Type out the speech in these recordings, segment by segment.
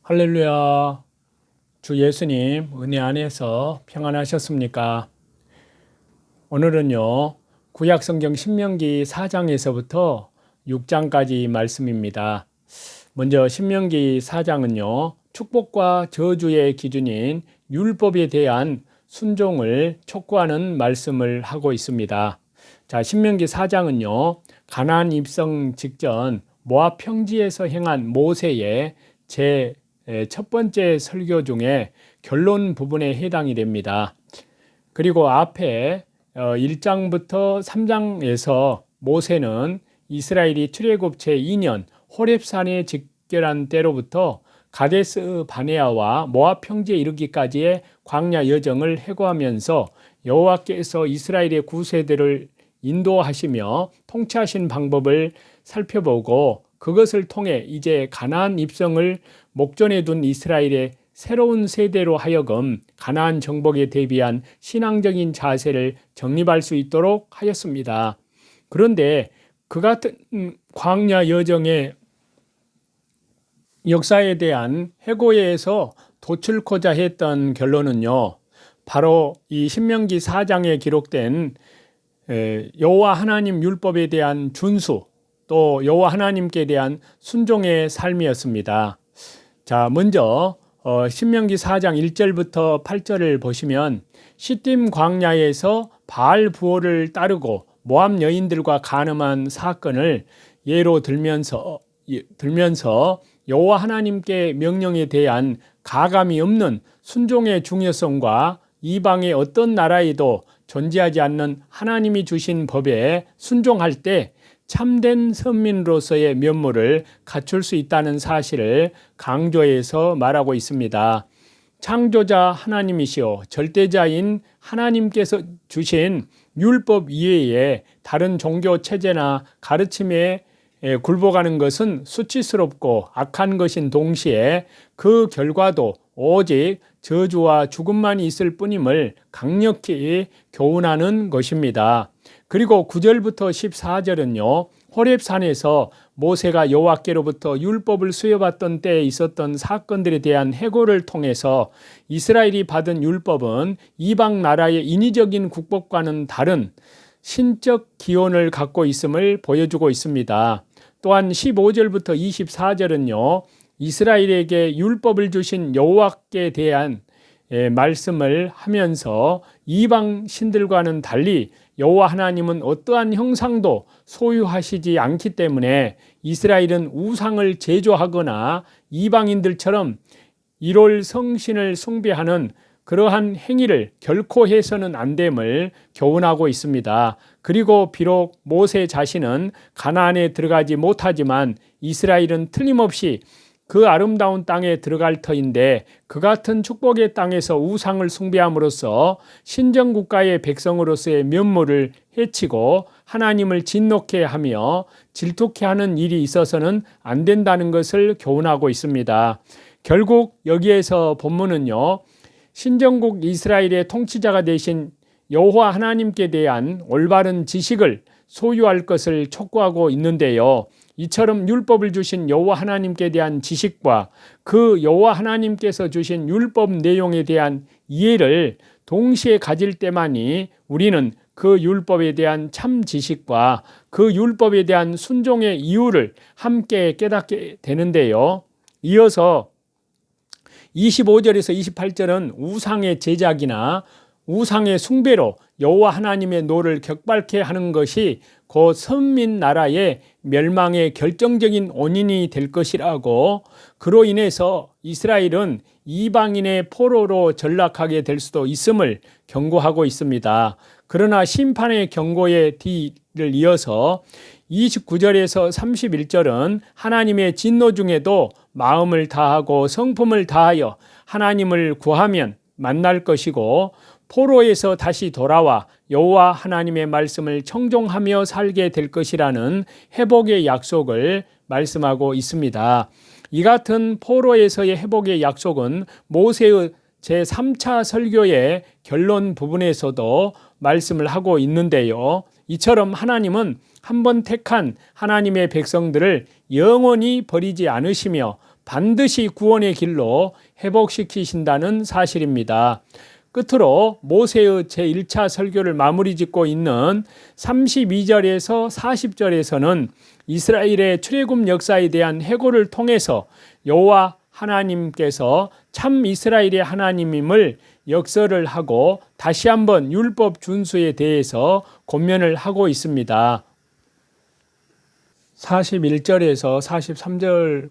할렐루야. 주 예수님 은혜 안에서 평안하셨습니까? 오늘은요, 구약성경 신명기 4장에서부터 6장까지 말씀입니다. 먼저 신명기 4장은요, 축복과 저주의 기준인 율법에 대한 순종을 촉구하는 말씀을 하고 있습니다. 자, 신명기 4장은요, 가나안 입성 직전 모압 평지에서 행한 모세의 첫 번째 설교 중에 결론 부분에 해당이 됩니다. 그리고 앞에 1장부터 3장에서 모세는 이스라엘이 출애굽 제2년 호렙산에 집결한 때로부터 가데스 바네아와 모압 평지에 이르기까지의 광야 여정을 해고하면서 여호와께서 이스라엘의 구세대를 인도하시며 통치하신 방법을 살펴보고 그것을 통해 이제 가나안 입성을 목전에 둔 이스라엘의 새로운 세대로 하여금 가나안 정복에 대비한 신앙적인 자세를 정립할 수 있도록 하였습니다. 그런데 그 같은 광야 여정의 역사에 대한 해고에서 도출코자 했던 결론은요, 바로 이 신명기 4장에 기록된 여호와 하나님 율법에 대한 준수, 또 여호와 하나님께 대한 순종의 삶이었습니다. 자, 먼저 신명기 4장 1절부터 8절을 보시면 시딤 광야에서 바알 부호를 따르고 모압 여인들과 간음한 사건을 예로 들면서 여호와 하나님께 명령에 대한 가감이 없는 순종의 중요성과 이방의 어떤 나라에도 존재하지 않는 하나님이 주신 법에 순종할 때 참된 선민으로서의 면모를 갖출 수 있다는 사실을 강조해서 말하고 있습니다. 창조자 하나님이시오 절대자인 하나님께서 주신 율법 이외에 다른 종교 체제나 가르침에 굴복하는 것은 수치스럽고 악한 것인 동시에 그 결과도 오직 저주와 죽음만 있을 뿐임을 강력히 교훈하는 것입니다. 그리고 9절부터 14절은요. 호렙산에서 모세가 여호와께로부터 율법을 수여받던 때에 있었던 사건들에 대한 해고를 통해서 이스라엘이 받은 율법은 이방 나라의 인위적인 국법과는 다른 신적 기원을 갖고 있음을 보여주고 있습니다. 또한 15절부터 24절은요. 이스라엘에게 율법을 주신 여호와께 대한 말씀을 하면서 이방 신들과는 달리 여호와 하나님은 어떠한 형상도 소유하시지 않기 때문에 이스라엘은 우상을 제조하거나 이방인들처럼 일월 성신을 숭배하는 그러한 행위를 결코 해서는 안 됨을 교훈하고 있습니다. 그리고 비록 모세 자신은 가나안에 들어가지 못하지만 이스라엘은 틀림없이 그 아름다운 땅에 들어갈 터인데 그 같은 축복의 땅에서 우상을 숭배함으로써 신정국가의 백성으로서의 면모를 해치고 하나님을 진노케 하며 질투케 하는 일이 있어서는 안 된다는 것을 교훈하고 있습니다. 결국 여기에서 본문은요, 신정국 이스라엘의 통치자가 되신 여호와 하나님께 대한 올바른 지식을 소유할 것을 촉구하고 있는데요. 이처럼 율법을 주신 여호와 하나님께 대한 지식과 그 여호와 하나님께서 주신 율법 내용에 대한 이해를 동시에 가질 때만이 우리는 그 율법에 대한 참 지식과 그 율법에 대한 순종의 이유를 함께 깨닫게 되는데요. 이어서 25절에서 28절은 우상의 제작이나 우상의 숭배로 여호와 하나님의 노를 격발케 하는 것이 곧 선민 나라의 멸망의 결정적인 원인이 될 것이라고, 그로 인해서 이스라엘은 이방인의 포로로 전락하게 될 수도 있음을 경고하고 있습니다. 그러나 심판의 경고의 뒤를 이어서 29절에서 31절은 하나님의 진노 중에도 마음을 다하고 성품을 다하여 하나님을 구하면 만날 것이고 포로에서 다시 돌아와 여호와 하나님의 말씀을 청종하며 살게 될 것이라는 회복의 약속을 말씀하고 있습니다. 이 같은 포로에서의 회복의 약속은 모세의 제3차 설교의 결론 부분에서도 말씀을 하고 있는데요. 이처럼 하나님은 한번 택한 하나님의 백성들을 영원히 버리지 않으시며 반드시 구원의 길로 회복시키신다는 사실입니다. 끝으로 모세의 제1차 설교를 마무리 짓고 있는 32절에서 40절에서는 이스라엘의 출애굽 역사에 대한 해고를 통해서 여호와 하나님께서 참 이스라엘의 하나님임을 역설을 하고 다시 한번 율법 준수에 대해서 권면을 하고 있습니다. 41절에서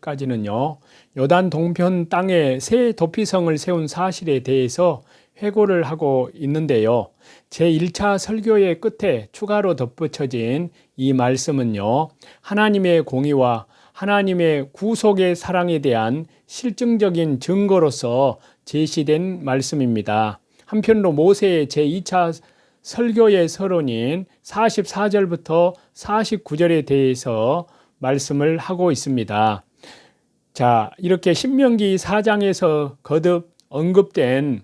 43절까지는요. 요단 동편 땅에 새 도피성을 세운 사실에 대해서 회고를 하고 있는데요. 제1차 설교의 끝에 추가로 덧붙여진 이 말씀은요. 하나님의 공의와 하나님의 구속의 사랑에 대한 실증적인 증거로서 제시된 말씀입니다. 한편으로 모세의 제2차 설교의 서론인 44절부터 49절에 대해서 말씀을 하고 있습니다. 자, 이렇게 신명기 4장에서 거듭 언급된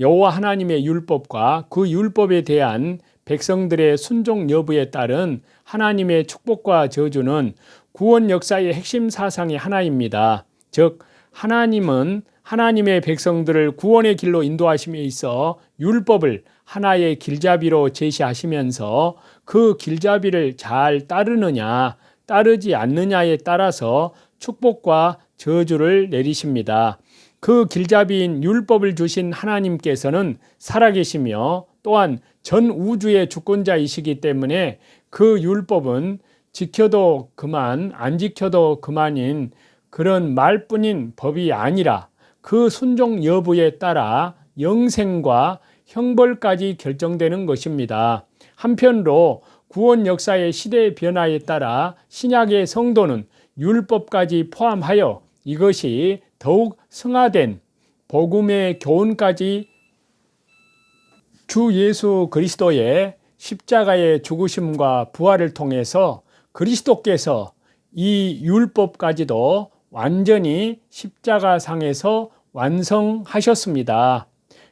여호와 하나님의 율법과 그 율법에 대한 백성들의 순종 여부에 따른 하나님의 축복과 저주는 구원 역사의 핵심 사상의 하나입니다. 즉 하나님은 하나님의 백성들을 구원의 길로 인도하심에 있어 율법을 하나의 길잡이로 제시하시면서 그 길잡이를 잘 따르느냐 따르지 않느냐에 따라서 축복과 저주를 내리십니다. 그 길잡이인 율법을 주신 하나님께서는 살아계시며 또한 전 우주의 주권자이시기 때문에 그 율법은 지켜도 그만 안 지켜도 그만인 그런 말뿐인 법이 아니라 그 순종 여부에 따라 영생과 형벌까지 결정되는 것입니다. 한편으로 구원 역사의 시대의 변화에 따라 신약의 성도는 율법까지 포함하여 이것이 더욱 승화된 복음의 교훈까지 주 예수 그리스도의 십자가의 죽으심과 부활을 통해서 그리스도께서 이 율법까지도 완전히 십자가상에서 완성하셨습니다.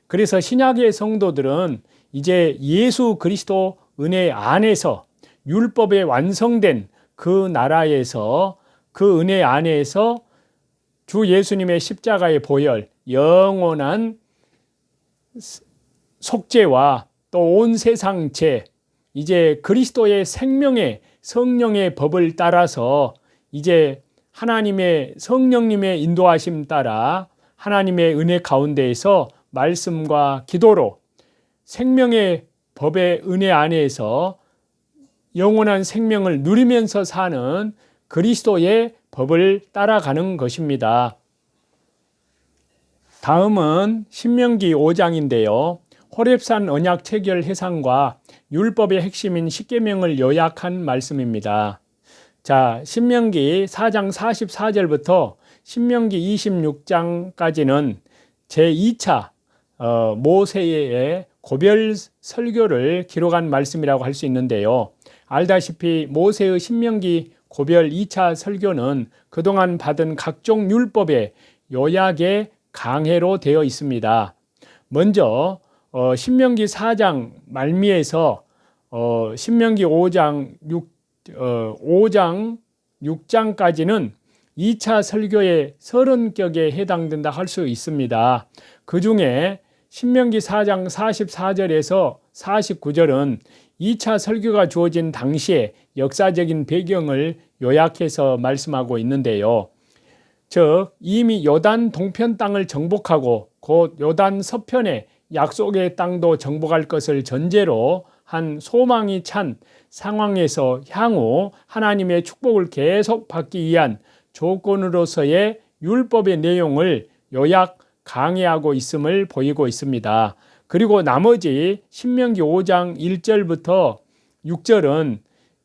그래서 신약의 성도들은 이제 예수 그리스도 은혜 안에서 율법에 완성된 그 나라에서 그 은혜 안에서 주 예수님의 십자가의 보혈, 영원한 속죄와 또 온 세상 죄, 이제 그리스도의 생명의 성령의 법을 따라서 이제 하나님의 성령님의 인도하심 따라 하나님의 은혜 가운데에서 말씀과 기도로 생명의 법의 은혜 안에서 영원한 생명을 누리면서 사는 그리스도의 법을 따라가는 것입니다. 다음은 신명기 5장인데요. 호렙산 언약 체결 해상과 율법의 핵심인 십계명을 요약한 말씀입니다. 자, 신명기 4장 44절부터 신명기 26장까지는 제2차 모세의 고별 설교를 기록한 말씀이라고 할 수 있는데요. 알다시피 모세의 신명기 고별 2차 설교는 그동안 받은 각종 율법의 요약의 강해로 되어 있습니다. 먼저 신명기 4장 말미에서 신명기 5장 6장까지는 2차 설교의 30격에 해당된다 할 수 있습니다. 그 중에 신명기 4장 44절에서 49절은 2차 설교가 주어진 당시의 역사적인 배경을 요약해서 말씀하고 있는데요. 즉 이미 요단 동편 땅을 정복하고 곧 요단 서편의 약속의 땅도 정복할 것을 전제로 한 소망이 찬 상황에서 향후 하나님의 축복을 계속 받기 위한 조건으로서의 율법의 내용을 요약 강해하고 있음을 보이고 있습니다. 그리고 나머지 신명기 5장 1절부터 6절은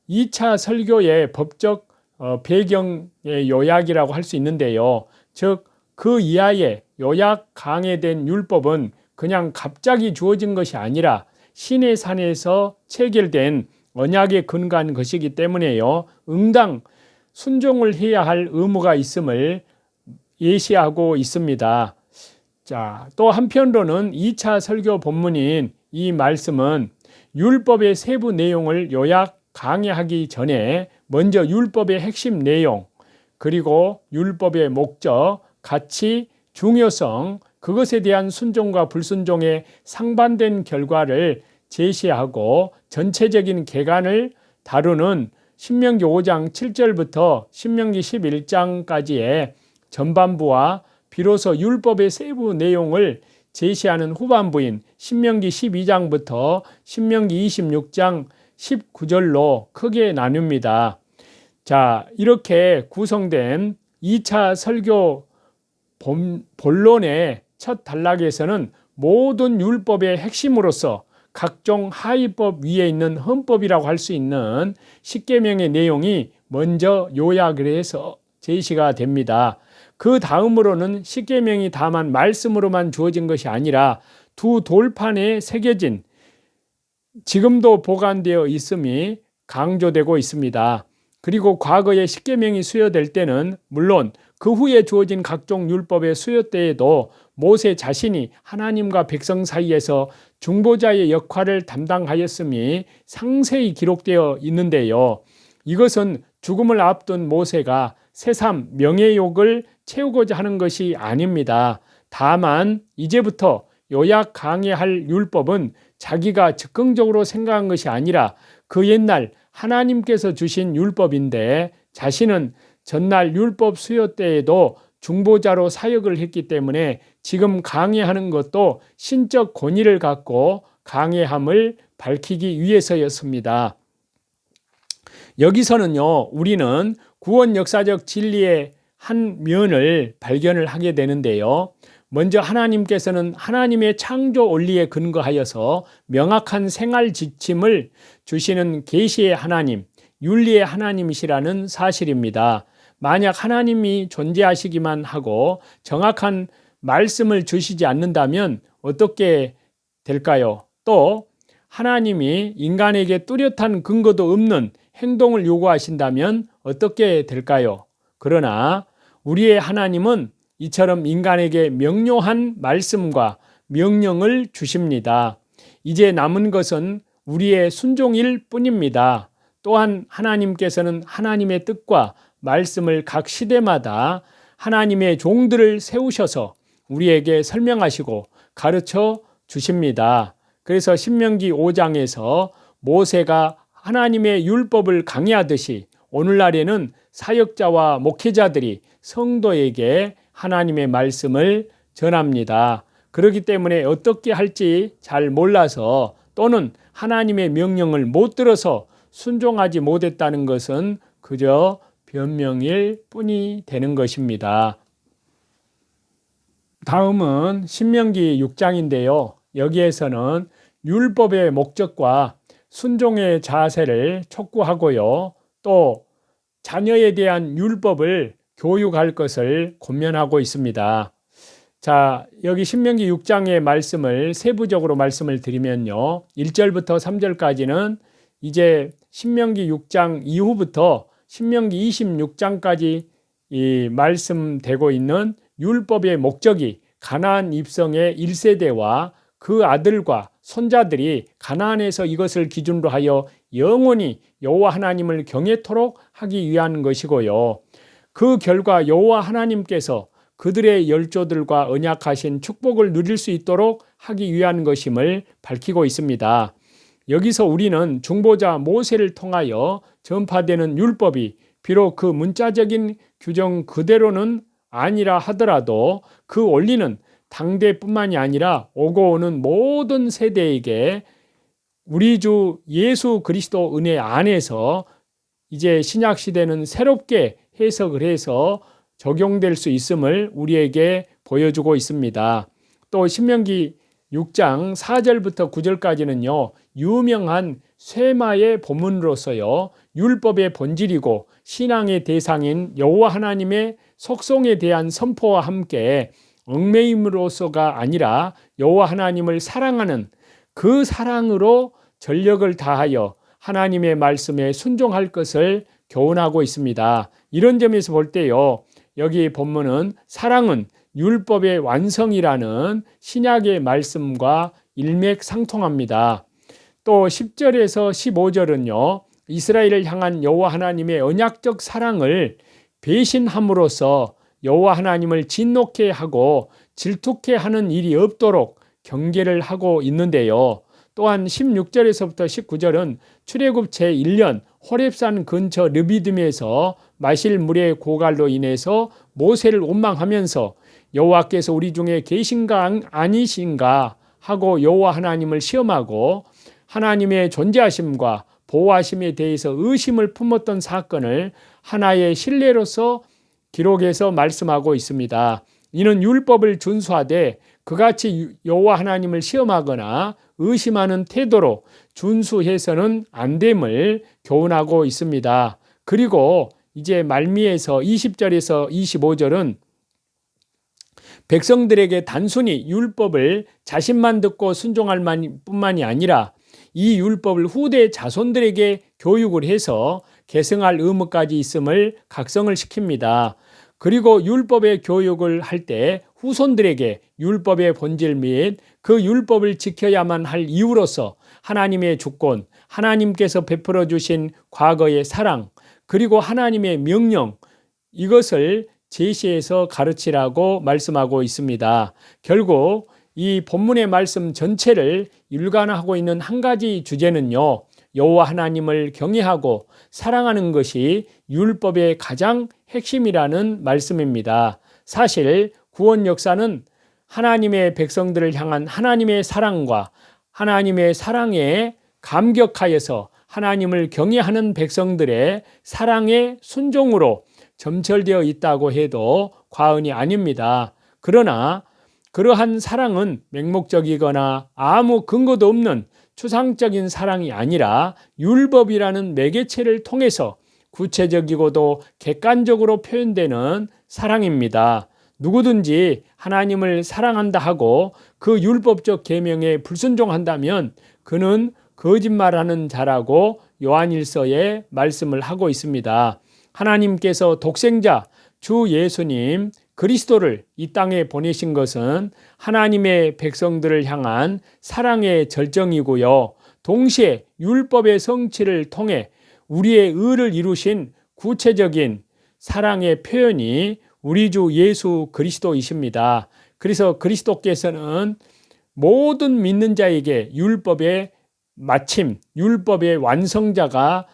2차 설교의 법적 배경의 요약이라고 할 수 있는데요. 즉 그 이하의 요약 강해된 율법은 그냥 갑자기 주어진 것이 아니라 신의 산에서 체결된 언약에 근거한 것이기 때문에요. 응당 순종을 해야 할 의무가 있음을 예시하고 있습니다. 자, 또 한편으로는 2차 설교 본문인 이 말씀은 율법의 세부 내용을 요약 강해하기 전에 먼저 율법의 핵심 내용, 그리고 율법의 목적, 가치, 중요성, 그것에 대한 순종과 불순종의 상반된 결과를 제시하고 전체적인 개관을 다루는 신명기 5장 7절부터 신명기 11장까지의 전반부와 비로소 율법의 세부 내용을 제시하는 후반부인 신명기 12장부터 신명기 26장 19절로 크게 나눕니다. 자, 이렇게 구성된 2차 설교 본론의 첫 단락에서는 모든 율법의 핵심으로서 각종 하위법 위에 있는 헌법이라고 할 수 있는 십계명의 내용이 먼저 요약을 해서 제시가 됩니다. 그 다음으로는 십계명이 다만 말씀으로만 주어진 것이 아니라 두 돌판에 새겨진, 지금도 보관되어 있음이 강조되고 있습니다. 그리고 과거에 십계명이 수여될 때는 물론 그 후에 주어진 각종 율법의 수여 때에도 모세 자신이 하나님과 백성 사이에서 중보자의 역할을 담당하였음이 상세히 기록되어 있는데요. 이것은 죽음을 앞둔 모세가 새삼 명예욕을 채우고자 하는 것이 아닙니다. 다만 이제부터 요약 강해할 율법은 자기가 즉흥적으로 생각한 것이 아니라 그 옛날 하나님께서 주신 율법인데, 자신은 전날 율법 수요 때에도 중보자로 사역을 했기 때문에 지금 강해하는 것도 신적 권위를 갖고 강해함을 밝히기 위해서였습니다. 여기서는요, 우리는 구원 역사적 진리의 한 면을 발견을 하게 되는데요. 먼저 하나님께서는 하나님의 창조 원리에 근거하여서 명확한 생활 지침을 주시는 계시의 하나님, 윤리의 하나님이시라는 사실입니다. 만약 하나님이 존재하시기만 하고 정확한 말씀을 주시지 않는다면 어떻게 될까요? 또 하나님이 인간에게 뚜렷한 근거도 없는 행동을 요구하신다면 어떻게 될까요? 그러나 우리의 하나님은 이처럼 인간에게 명료한 말씀과 명령을 주십니다. 이제 남은 것은 우리의 순종일 뿐입니다. 또한 하나님께서는 하나님의 뜻과 말씀을 각 시대마다 하나님의 종들을 세우셔서 우리에게 설명하시고 가르쳐 주십니다. 그래서 신명기 5장에서 모세가 하나님의 율법을 강의하듯이 오늘날에는 사역자와 목회자들이 성도에게 하나님의 말씀을 전합니다. 그렇기 때문에 어떻게 할지 잘 몰라서 또는 하나님의 명령을 못 들어서 순종하지 못했다는 것은 그저 변명일 뿐이 되는 것입니다. 다음은 신명기 6장인데요. 여기에서는 율법의 목적과 순종의 자세를 촉구하고요. 또 자녀에 대한 율법을 교육할 것을 권면하고 있습니다. 자, 여기 신명기 6장의 말씀을 세부적으로 말씀을 드리면요. 1절부터 3절까지는 이제 신명기 6장 이후부터 신명기 26장까지 이 말씀되고 있는 율법의 목적이 가나안 입성의 1세대와 그 아들과 손자들이 가나안에서 이것을 기준으로 하여 영원히 여호와 하나님을 경외토록 하기 위한 것이고요. 그 결과 여호와 하나님께서 그들의 열조들과 언약하신 축복을 누릴 수 있도록 하기 위한 것임을 밝히고 있습니다. 여기서 우리는 중보자 모세를 통하여 전파되는 율법이 비록 그 문자적인 규정 그대로는 아니라 하더라도 그 원리는 당대뿐만이 아니라 오고 오는 모든 세대에게 우리 주 예수 그리스도 은혜 안에서 이제 신약 시대는 새롭게 해석을 해서 적용될 수 있음을 우리에게 보여주고 있습니다. 또 신명기 6장 4절부터 9절까지는요. 유명한 쇠마의 본문으로서요. 율법의 본질이고 신앙의 대상인 여호와 하나님의 속성에 대한 선포와 함께 얽매임으로서가 아니라 여호와 하나님을 사랑하는 그 사랑으로 전력을 다하여 하나님의 말씀에 순종할 것을 교훈하고 있습니다. 이런 점에서 볼 때요. 여기 본문은 사랑은 율법의 완성이라는 신약의 말씀과 일맥상통합니다. 또 10절에서 15절은요. 이스라엘을 향한 여호와 하나님의 언약적 사랑을 배신함으로써 여호와 하나님을 진노케 하고 질투케 하는 일이 없도록 경계를 하고 있는데요. 또한 16절에서부터 19절은 출애굽 제1년 호렙산 근처 르비딤에서 마실 물의 고갈로 인해서 모세를 원망하면서 여호와께서 우리 중에 계신가 아니신가 하고 여호와 하나님을 시험하고 하나님의 존재하심과 보호하심에 대해서 의심을 품었던 사건을 하나의 신뢰로서 기록해서 말씀하고 있습니다. 이는 율법을 준수하되 그같이 여호와 하나님을 시험하거나 의심하는 태도로 준수해서는 안 됨을 교훈하고 있습니다. 그리고 이제 말미에서 20절에서 25절은 백성들에게 단순히 율법을 자신만 듣고 순종할 뿐만이 아니라 이 율법을 후대 자손들에게 교육을 해서 계승할 의무까지 있음을 각성을 시킵니다. 그리고 율법의 교육을 할 때 후손들에게 율법의 본질 및 그 율법을 지켜야만 할 이유로서 하나님의 주권, 하나님께서 베풀어 주신 과거의 사랑, 그리고 하나님의 명령, 이것을 제시해서 가르치라고 말씀하고 있습니다. 결국 이 본문의 말씀 전체를 일관하고 있는 한 가지 주제는요, 여호와 하나님을 경외하고 사랑하는 것이 율법의 가장 핵심이라는 말씀입니다. 사실 구원 역사는 하나님의 백성들을 향한 하나님의 사랑과 하나님의 사랑에 감격하여서 하나님을 경외하는 백성들의 사랑의 순종으로 점철되어 있다고 해도 과언이 아닙니다. 그러나 그러한 사랑은 맹목적이거나 아무 근거도 없는 추상적인 사랑이 아니라 율법이라는 매개체를 통해서 구체적이고도 객관적으로 표현되는 사랑입니다. 누구든지 하나님을 사랑한다 하고 그 율법적 계명에 불순종한다면 그는 거짓말하는 자라고 요한일서에 말씀을 하고 있습니다. 하나님께서 독생자 주 예수님 그리스도를 이 땅에 보내신 것은 하나님의 백성들을 향한 사랑의 절정이고요. 동시에 율법의 성취를 통해 우리의 의를 이루신 구체적인 사랑의 표현이 우리 주 예수 그리스도이십니다. 그래서 그리스도께서는 모든 믿는 자에게 율법의 마침, 율법의 완성자가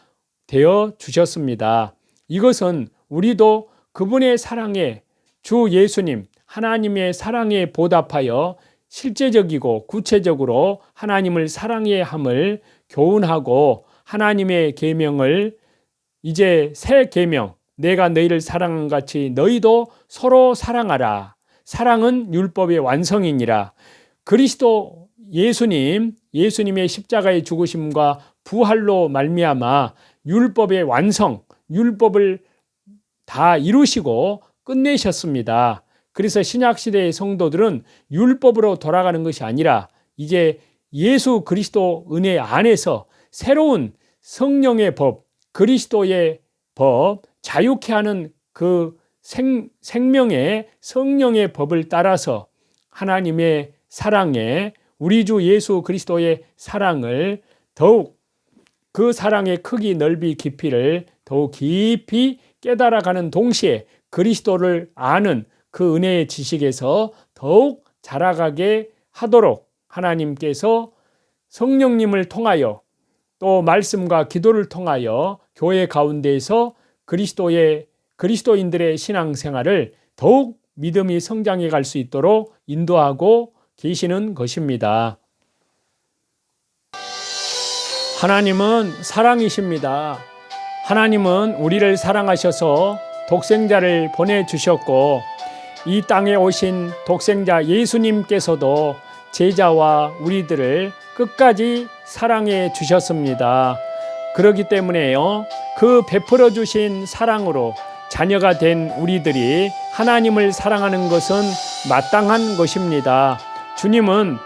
되어 주셨습니다. 이것은 우리도 그분의 사랑에 주 예수님 하나님의 사랑에 보답하여 실제적이고 구체적으로 하나님을 사랑해야 함을 교훈하고 하나님의 계명을 이제 새 계명 내가 너희를 사랑한 같이 너희도 서로 사랑하라. 사랑은 율법의 완성이니라. 그리스도 예수님의 십자가의 죽으심과 부활로 말미암아 율법의 완성, 율법을 다 이루시고 끝내셨습니다. 그래서 신약시대의 성도들은 율법으로 돌아가는 것이 아니라 이제 예수 그리스도 은혜 안에서 새로운 성령의 법, 그리스도의 법, 자유케 하는 그 생명의 성령의 법을 따라서 하나님의 사랑에 우리 주 예수 그리스도의 사랑을 더욱 그 사랑의 크기, 넓이, 깊이를 더욱 깊이 깨달아가는 동시에 그리스도를 아는 그 은혜의 지식에서 더욱 자라가게 하도록 하나님께서 성령님을 통하여 또 말씀과 기도를 통하여 교회 가운데에서 그리스도인들의 신앙생활을 더욱 믿음이 성장해 갈 수 있도록 인도하고 계시는 것입니다. 하나님은 사랑이십니다. 하나님은 우리를 사랑하셔서 독생자를 보내주셨고 이 땅에 오신 독생자 예수님께서도 제자와 우리들을 끝까지 사랑해 주셨습니다. 그렇기 때문에요, 그 베풀어 주신 사랑으로 자녀가 된 우리들이 하나님을 사랑하는 것은 마땅한 것입니다. 주님은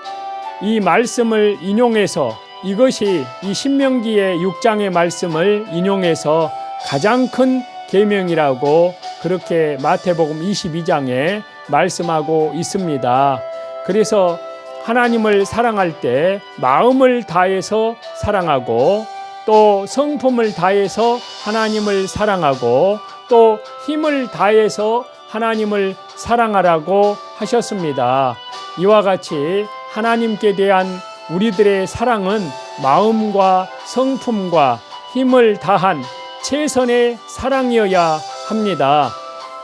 이 말씀을 인용해서 이것이 이 신명기의 6장의 말씀을 인용해서 가장 큰 계명이라고 그렇게 마태복음 22장에 말씀하고 있습니다. 그래서 하나님을 사랑할 때 마음을 다해서 사랑하고 또 성품을 다해서 하나님을 사랑하고 또 힘을 다해서 하나님을 사랑하라고 하셨습니다. 이와 같이 하나님께 대한 우리들의 사랑은 마음과 성품과 힘을 다한 최선의 사랑이어야 합니다.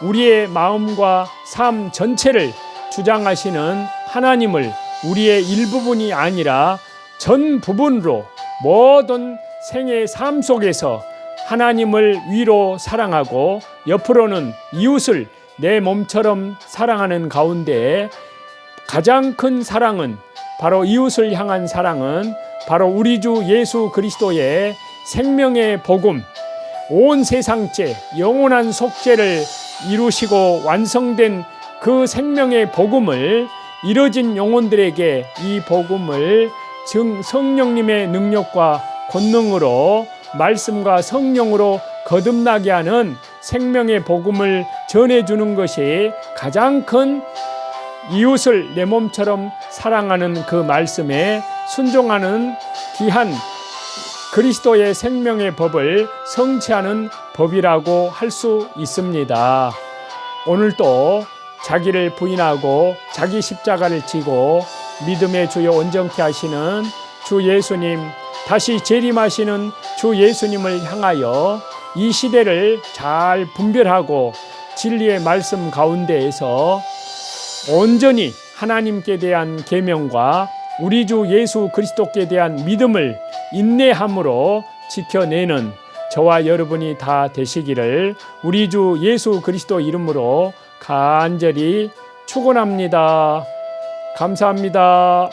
우리의 마음과 삶 전체를 주장하시는 하나님을 우리의 일부분이 아니라 전 부분으로 모든 생의 삶 속에서 하나님을 위로 사랑하고 옆으로는 이웃을 내 몸처럼 사랑하는 가운데 가장 큰 사랑은 바로 이웃을 향한 사랑은 바로 우리 주 예수 그리스도의 생명의 복음, 온 세상죄, 영원한 속죄를 이루시고 완성된 그 생명의 복음을 이뤄진 영혼들에게 이 복음을 성령님의 능력과 권능으로 말씀과 성령으로 거듭나게 하는 생명의 복음을 전해주는 것이 가장 큰 이웃을 내 몸처럼 사랑하는 그 말씀에 순종하는 귀한 그리스도의 생명의 법을 성취하는 법이라고 할 수 있습니다. 오늘도 자기를 부인하고 자기 십자가를 지고 믿음의 주여 온전케 하시는 주 예수님, 다시 재림하시는 주 예수님을 향하여 이 시대를 잘 분별하고 진리의 말씀 가운데에서 온전히 하나님께 대한 계명과 우리 주 예수 그리스도께 대한 믿음을 인내함으로 지켜내는 저와 여러분이 다 되시기를 우리 주 예수 그리스도 이름으로 간절히 축원합니다. 감사합니다.